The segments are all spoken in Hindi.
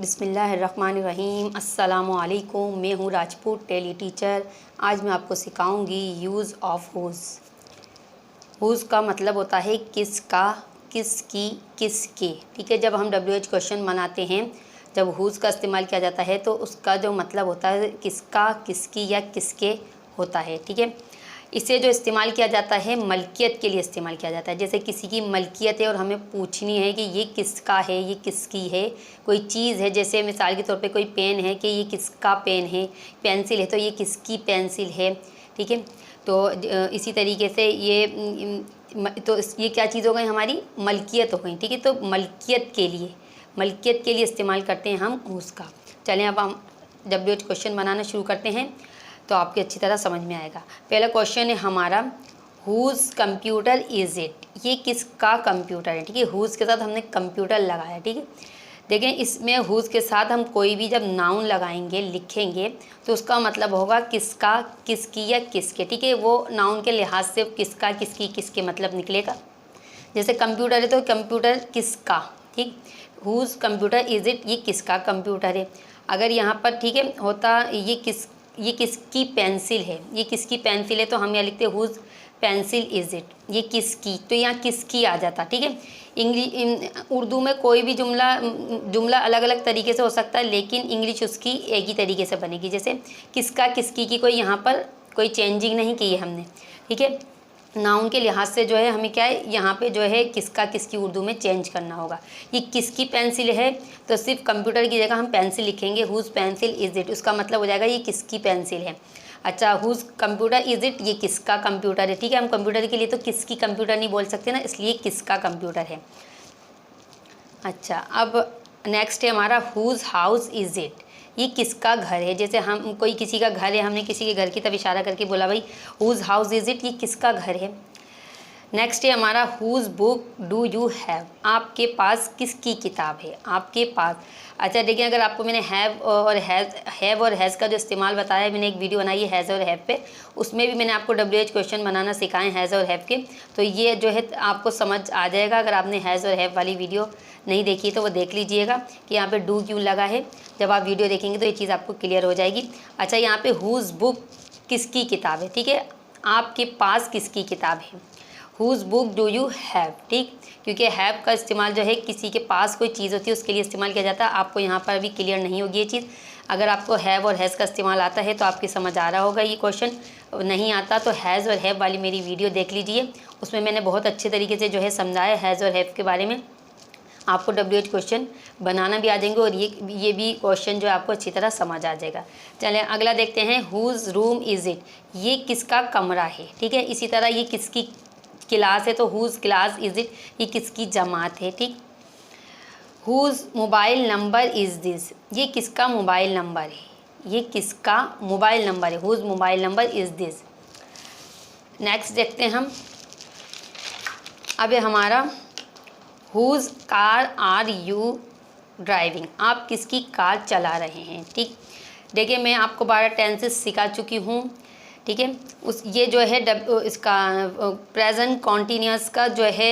बिस्मिल्लाहिर्रहमानिर्रहीम। अस्सलामुअलैकुम। मैं हूँ राजपूत टेली टीचर। आज मैं आपको सिखाऊंगी यूज़ ऑफ हुज़। हुज़ का मतलब होता है किसका, किसकी, किसके। ठीक है, जब हम WH क्वेश्चन बनाते हैं, जब हुज़ का इस्तेमाल किया जाता है तो उसका जो मतलब होता है किसका, किसकी या किसके होता है। ठीक है, इसे जो इस्तेमाल किया जाता है मलकियत के लिए इस्तेमाल किया जाता है। जैसे किसी की मलकियत है और हमें पूछनी है कि ये किसका है, ये किसकी है। कोई चीज़ है, जैसे मिसाल के तौर पे कोई पेन है कि ये किसका पेन है, पेंसिल है तो ये किसकी पेंसिल है। ठीक है, तो इसी तरीके से ये क्या चीज़ हो गई, हमारी मलकियत हो गई। ठीक है, तो मलकियत के लिए इस्तेमाल करते हैं हम उसका। चलें अब हम WH क्वेश्चन बनाना शुरू करते हैं तो आपकी अच्छी तरह समझ में आएगा। पहला क्वेश्चन है हमारा, हुज़ कंप्यूटर इज़ इट। ये किसका कंप्यूटर है। ठीक है, हुज़ के साथ हमने कंप्यूटर लगाया। ठीक है, देखें इसमें हुज़ के साथ हम कोई भी जब नाउन लगाएंगे, लिखेंगे तो उसका मतलब होगा किसका, किसकी या किसके। ठीक है, वो नाउन के लिहाज से किसका, किसकी, किसके मतलब निकलेगा। जैसे कंप्यूटर है तो कंप्यूटर किसका। ठीक, हुज़ कंप्यूटर इज़ इट, ये किसका कंप्यूटर है। अगर यहाँ पर ठीक है होता ये किसकी पेंसिल है, ये किसकी पेंसिल है तो हम यहाँ लिखते हैं हुज़ पेंसिल इज़ इट। ये किसकी, तो यहाँ किसकी आ जाता। ठीक है, उर्दू में कोई भी जुमला अलग अलग तरीके से हो सकता है, लेकिन इंग्लिश उसकी एक ही तरीके से बनेगी। जैसे किसका, किसकी की कोई यहाँ पर कोई चेंजिंग नहीं की है हमने। ठीक है, नाउन के लिहाज से जो है हमें क्या है, यहाँ पे जो है किसका, किसकी उर्दू में चेंज करना होगा। ये किसकी पेंसिल है तो सिर्फ कंप्यूटर की जगह हम पेंसिल लिखेंगे, हुज़ पेंसिल इज़ इट। उसका मतलब हो जाएगा ये किसकी पेंसिल है। अच्छा, हुज़ कंप्यूटर इज़ इट, ये किसका कंप्यूटर है। ठीक है, हम कंप्यूटर के लिए तो किसकी कंप्यूटर नहीं बोल सकते ना, इसलिए किसका कंप्यूटर है। अच्छा, अब नेक्स्ट है हमारा, हुज़ हाउस इज़ इट। ये किसका घर है। जैसे हम कोई किसी का घर है, हमने किसी के घर की तरफ इशारा करके बोला भाई हुज़ हाउस इज़ इट, ये किसका घर है। नेक्स्ट है हमारा, who's book do you have. आपके पास किसकी किताब है, आपके पास। अच्छा देखिए, अगर आपको मैंने हैव और हैज़ का जो इस्तेमाल बताया है, मैंने एक वीडियो बनाई है हैज़ और हैव पे, उसमें भी मैंने आपको WH क्वेश्चन बनाना सिखाए हैज़ और हैव के, तो ये जो है आपको समझ आ जाएगा। अगर आपने हैज़ और हैव वाली वीडियो नहीं देखी तो वो देख लीजिएगा कि यहाँ पे डू क्यों लगा है। जब आप वीडियो देखेंगे तो ये चीज़ आपको क्लियर हो जाएगी। अच्छा, यहाँ पे हुज़ बुक किसकी किताब है। ठीक है, आपके पास किसकी किताब है। Who's book do you have. ठीक, क्योंकि हैव का इस्तेमाल जो है किसी के पास कोई चीज़ होती है उसके लिए इस्तेमाल किया जाता है। आपको यहाँ पर अभी क्लियर नहीं होगी ये चीज़। अगर आपको हैव और हैज़ का इस्तेमाल आता है तो आपकी समझ आ रहा होगा ये क्वेश्चन। नहीं आता तो हैज़ और हैव वाली मेरी वीडियो देख लीजिए, उसमें मैंने बहुत अच्छे तरीके से जो है समझाया हैज़ और हैव के बारे में। आपको WH क्वेश्चन बनाना भी आ जाएंगे और ये भी क्वेश्चन जो है आपको अच्छी तरह समझ आ जाएगा। चलें अगला देखते हैं, हुज़ रूम इज़ इट। ये किसका कमरा है। ठीक है, इसी तरह ये किसकी क्लास है तो हुज़ क्लास इज़ इट, ये किसकी जमात है। ठीक, whose mobile number is this. ये किसका मोबाइल नंबर है, ये किसका मोबाइल नंबर है, whose mobile number is this. Next देखते हैं हम, अब हमारा, whose car are you driving. आप किसकी कार चला रहे हैं। ठीक, देखिए मैं आपको 12 टेंसेस सिखा चुकी हूँ। ठीक है, ये जो है इसका प्रेजेंट कॉन्टीन्यूअस का जो है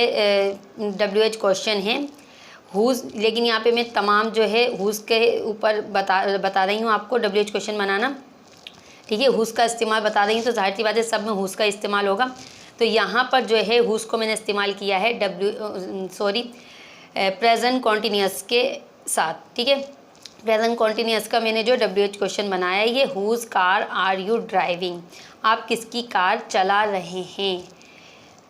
WH क्वेश्चन है हुज़, लेकिन यहाँ पे मैं तमाम जो है हुज़ के ऊपर बता रही हूँ आपको WH क्वेश्चन बनाना। ठीक है, हुज़ का इस्तेमाल बता रही हूँ तो जाहिर सी बात है सब में हुज़ का इस्तेमाल होगा। तो यहाँ पर जो है हुज़ को मैंने इस्तेमाल किया है प्रेजेंट कॉन्टीन्यूअस के साथ। ठीक है, प्रेजेंट कॉन्टीन्यूअस का मैंने जो WH क्वेश्चन बनाया है, ये whose car are you driving. आप किसकी कार चला रहे हैं।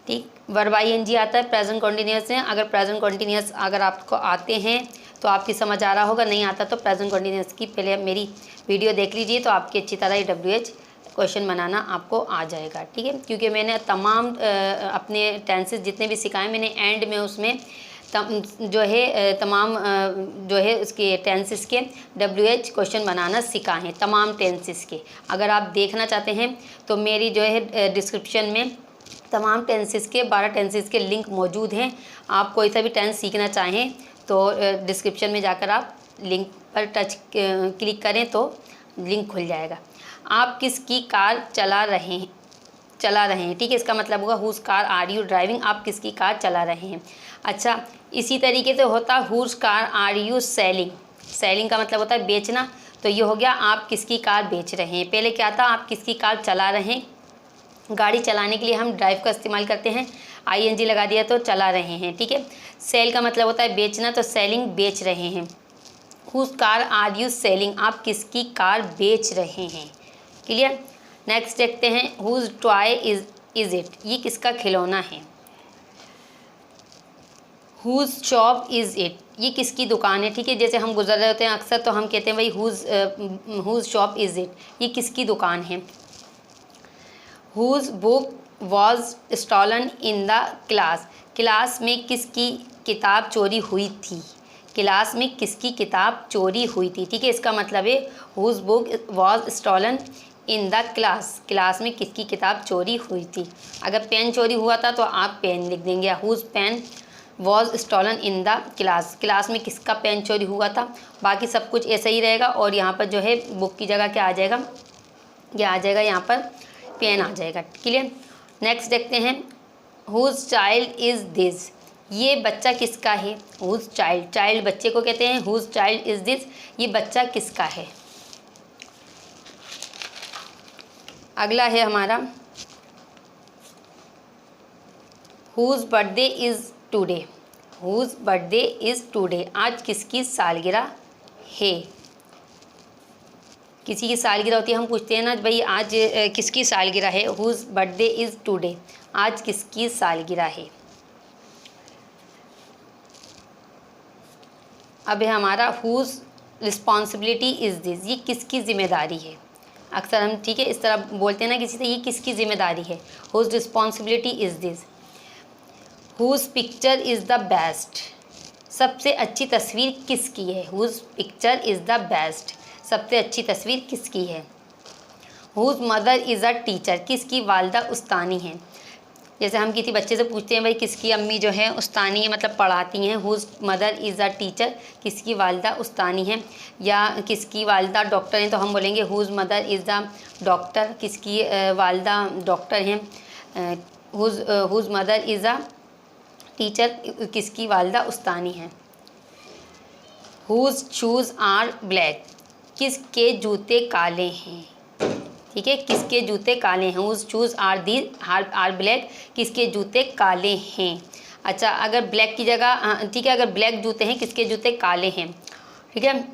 ठीक, वर्ब ING आता है प्रेजेंट कॉन्टीन्यूअस में। अगर प्रेजेंट कॉन्टीन्यूअस अगर आपको आते हैं तो आपकी समझ आ रहा होगा, नहीं आता तो प्रेजेंट कॉन्टीन्यूअस की पहले मेरी वीडियो देख लीजिए तो आपकी अच्छी तरह ये WH क्वेश्चन बनाना आपको आ जाएगा। ठीक है, क्योंकि मैंने तमाम अपने टेंसेस जितने भी सिखाए, मैंने एंड में उसमें जो है तमाम जो है उसके टेंसेस के WH क्वेश्चन बनाना सिखाए हैं, तमाम टेंसेस के। अगर आप देखना चाहते हैं तो मेरी जो है डिस्क्रिप्शन में तमाम टेंसेस के 12 टेंसेस के लिंक मौजूद हैं। आप कोई सा भी टेंस सीखना चाहें तो डिस्क्रिप्शन में जाकर आप लिंक पर क्लिक करें तो लिंक खुल जाएगा। आप किसकी कार चला रहे हैं। ठीक है, इसका मतलब होगा whose car are you driving. आप किसकी कार चला रहे हैं। अच्छा, इसी तरीके से होता whose car are you selling. Selling का मतलब होता है बेचना, तो ये हो गया आप किसकी कार बेच रहे हैं। पहले क्या था, आप किसकी कार चला रहे हैं। गाड़ी चलाने के लिए हम ड्राइव का इस्तेमाल करते हैं, ING लगा दिया तो चला रहे हैं, ठीक है। सेल का मतलब होता है बेचना, तो सेलिंग बेच रहे हैं। Whose car are you selling, आप किसकी कार बेच रहे हैं। क्लियर। नेक्स्ट देखते हैं, हुज टॉय इज इट, ये किसका खिलौना है। हुज शॉप इज़ इट, ये किसकी दुकान है, ठीक है। जैसे हम गुजर रहे होते हैं अक्सर तो हम कहते हैं भाई हुज शॉप इज़ इट, ये किसकी दुकान है। Whose book was stolen in the class, class में किसकी किताब चोरी हुई थी। क्लास में किसकी किताब चोरी हुई थी, ठीक है। इसका मतलब है whose book was stolen in the class, class में किसकी किताब चोरी हुई थी। अगर पेन चोरी हुआ था तो आप पेन लिख देंगे, whose pen was stolen in the class, class में किसका पेन चोरी हुआ था। बाकी सब कुछ ऐसा ही रहेगा और यहाँ पर जो है बुक की जगह क्या आ जाएगा, क्या आ जाएगा, यहाँ पर पेन आ जाएगा। क्लियर। नेक्स्ट देखते हैं, हुज चाइल्ड इज़ दिस, ये बच्चा किसका है। हुज चाइल्ड, चाइल्ड बच्चे को कहते हैं, हुज चाइल्ड इज़ दिस, ये बच्चा किसका है। अगला है हमारा, whose birthday is today, whose birthday is today, आज किसकी सालगिरह है। किसी की सालगिरह होती है, हम पूछते हैं ना भाई आज किसकी सालगिरह है, हुज बर्थडे इज़ टुडे, आज किसकी सालगिरह है। अब है हमारा, हुज रिस्पॉन्सिबिलिटी इज़ दिस, ये किसकी जिम्मेदारी है। अक्सर हम, ठीक है, इस तरह बोलते हैं ना किसी से, ये किसकी जिम्मेदारी है, whose responsibility is this. Whose picture is the best, सबसे अच्छी तस्वीर किसकी है। Whose picture is the best, सबसे अच्छी तस्वीर किसकी है। Whose mother is a teacher, किसकी वालदा उस्तानी है। जैसे हम किसी बच्चे से पूछते हैं भाई किसकी अम्मी जो है उस्तानी है, मतलब पढ़ाती हैं। Whose mother is a teacher, किसकी वालदा उस्तानी है। या किसकी वालदा डॉक्टर हैं तो हम बोलेंगे whose mother is the doctor, किसकी वालदा डॉक्टर हैं। Whose mother is a teacher, किसकी वालदा उस्तानी है। हुज शूज़ आर ब्लैक, किसके जूते काले हैं, ठीक है, किसके जूते काले हैं। हुज शूज़ आर ब्लैक, किसके जूते काले हैं। अच्छा, अगर ब्लैक की जगह, ठीक है, अगर ब्लैक जूते हैं किसके जूते काले हैं, ठीक है।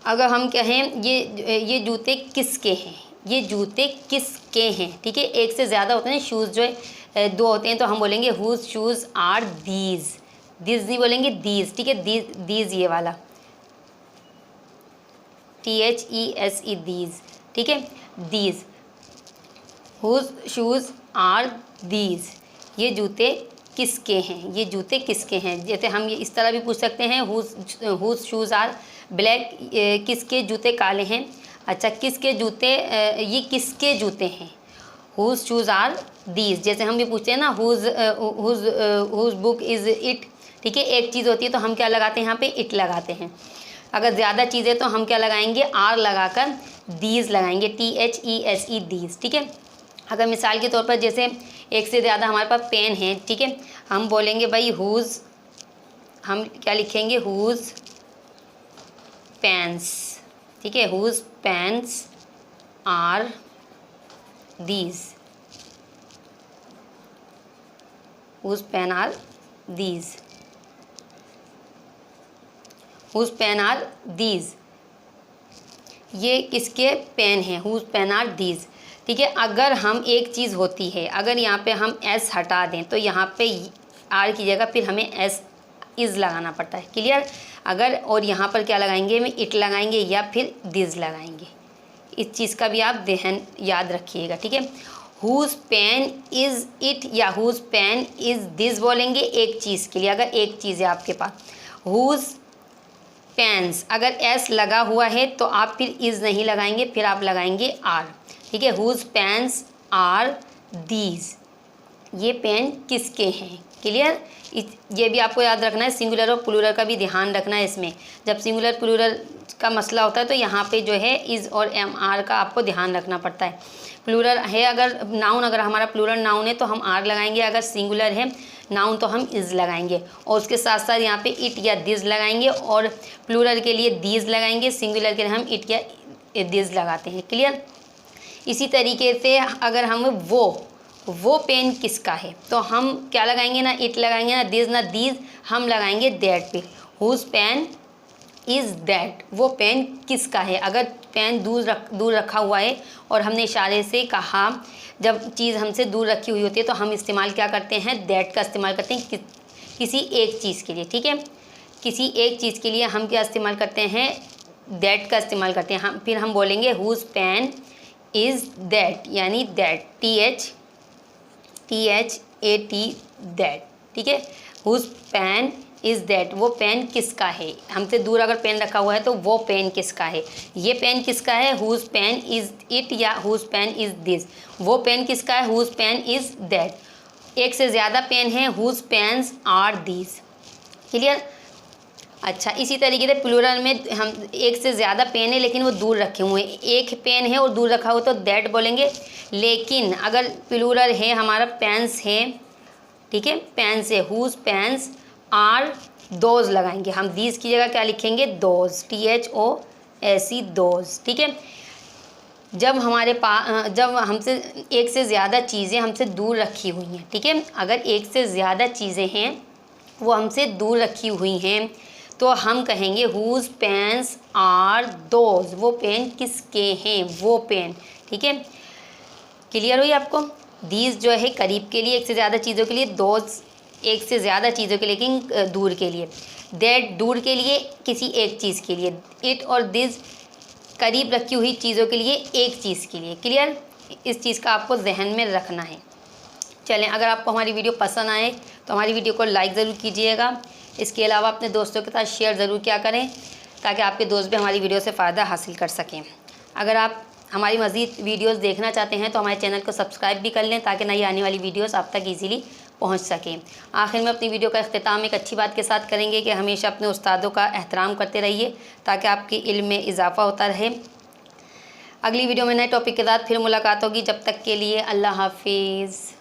अगर हम कहें ये जूते किसके हैं, ये जूते किसके हैं, ठीक है। एक से ज़्यादा होते हैं शूज़, जो है 2 होते हैं तो हम बोलेंगे whose shoes are these, these नहीं बोलेंगे दीज, ठीक है। दीज ये वाला THESE दीज, ठीक है, these. Whose shoes are these, ये जूते किसके हैं, ये जूते किसके हैं। जैसे हम ये इस तरह भी पूछ सकते हैं, हुज शूज़ आर ब्लैक, किसके जूते काले हैं। अच्छा, किसके जूते, ये किसके जूते हैं। हुज शूज़ आर दीज, जैसे हम भी पूछते हैं ना हुज बुक इज़ इट, ठीक है। एक चीज़ होती है तो हम क्या लगाते हैं, यहाँ पे इट लगाते हैं। अगर ज़्यादा चीज़ें तो हम क्या लगाएंगे, आर लगाकर दीज लगाएंगे, THESE दीज, ठीक है। अगर मिसाल के तौर पर जैसे एक से ज़्यादा हमारे पास पेन है, ठीक है, हम बोलेंगे भाई हुज, हम क्या लिखेंगे, हुज पेन्स, ठीक है, whose pens are these, whose pen are these, whose pen are these, ये किसके पेन हैं, हुज पेन आर दीज, ठीक है। अगर हम एक चीज़ होती है, अगर यहाँ पे हम एस हटा दें तो यहाँ पे आर की जगह फिर हमें एस इज़ लगाना पड़ता है। क्लियर। अगर और यहाँ पर क्या लगाएंगे, हम इट लगाएंगे या फिर दिस लगाएंगे। इस चीज़ का भी आप ध्यान याद रखिएगा, ठीक है। हुज पेन इज़ इट या हुज पेन इज़ दिस बोलेंगे एक चीज़ के लिए, अगर एक चीज़ है आपके पास। हुज पेन्स, अगर एस लगा हुआ है तो आप फिर इज़ नहीं लगाएंगे, फिर आप लगाएंगे आर, ठीक है। हुज पेन्स आर दीज, ये पेन किसके हैं, क्लियर। ये भी आपको याद रखना है, सिंगुलर और प्लूरल का भी ध्यान रखना है इसमें। जब सिंगुलर प्लूरल का मसला होता है तो यहाँ पे जो है इज़ और एम आर का आपको ध्यान रखना पड़ता है। प्लूरल है अगर नाउन, अगर हमारा प्लूरल नाउन है तो हम आर लगाएंगे, अगर सिंगुलर है नाउन तो हम इज़ लगाएंगे, और उसके साथ साथ यहाँ पे इट या दिस लगाएंगे, और प्लूरल के लिए दीज लगाएंगे, सिंगुलर के लिए हम इट या दिस लगाते हैं। क्लियर। इसी तरीके से अगर हम वो पेन किसका है तो हम क्या लगाएंगे, ना इट लगाएंगे, ना दिस, ना दीज, हम लगाएंगे दैट पे। हुज पेन इज़ दैट, वो पेन किसका है। अगर पेन दूर रखा हुआ है और हमने इशारे से कहा, जब चीज़ हमसे दूर रखी हुई होती है तो हम इस्तेमाल क्या करते हैं, दैट का इस्तेमाल करते हैं किसी एक चीज़ के लिए। ठीक है, किसी एक चीज़ के लिए हम क्या इस्तेमाल करते हैं, दैट का इस्तेमाल करते हैं। हम फिर हम बोलेंगे हुज पेन इज़ दैट, यानी दैट, THAT दैट। ठीक है, हुज पेन इज़ दैट, वो पेन किसका है। हमसे दूर अगर पेन रखा हुआ है तो वो पेन किसका है। ये पेन किसका है, हुज पेन इज़ इट या हुज पेन इज़ दिस। वो पेन किसका है, हुज पेन इज़ दैट। एक से ज़्यादा पेन है, whose pens are these. Clear. अच्छा, इसी तरीके से प्लूरल में हम एक से ज़्यादा पेन है लेकिन वो दूर रखे हुए हैं। एक पेन है और दूर रखा हुआ तो दैट बोलेंगे, लेकिन अगर प्लूरल है हमारा पेन्स है, ठीक है, पेन्स है, हुज पेन्स आर दोज लगाएंगे हम। दीज की जगह क्या लिखेंगे, दोज, THOSE, दोज। ठीक है, जब हमारे पास, जब हमसे एक से ज़्यादा चीज़ें हमसे दूर रखी हुई हैं, ठीक है, अगर एक से ज़्यादा चीज़ें हैं वो हमसे दूर रखी हुई हैं तो हम कहेंगे हुज पेन्स आर दोज, वो पेन किसके हैं, वो पेन। ठीक है, क्लियर हुई आपको। दीज जो है करीब के लिए, एक से ज़्यादा चीज़ों के लिए, दोज एक से ज़्यादा चीज़ों के लिए, लेकिन दूर के लिए, दैट दूर के लिए, किसी एक चीज़ के लिए, इट और दिस करीब रखी हुई चीज़ों के लिए, एक चीज़ के लिए। क्लियर, इस चीज़ का आपको जहन में रखना है। चलें, अगर आपको हमारी वीडियो पसंद आए तो हमारी वीडियो को लाइक ज़रूर कीजिएगा। इसके अलावा अपने दोस्तों के साथ शेयर ज़रूर क्या करें ताकि आपके दोस्त भी हमारी वीडियो से फ़ायदा हासिल कर सकें। अगर आप हमारी मज़ीद वीडियोस देखना चाहते हैं तो हमारे चैनल को सब्सक्राइब भी कर लें ताकि नई आने वाली वीडियोस आप तक ईज़िली पहुंच सकें। आखिर में अपनी वीडियो का अख्तिताम एक अच्छी बात के साथ करेंगे कि हमेशा अपने उस्तादों का एहतराम करते रहिए ताकि आपके इल्म में इजाफ़ा होता रहे। अगली वीडियो में नए टॉपिक के साथ फिर मुलाकात होगी। जब तक के लिए अल्लाह हाफिज़।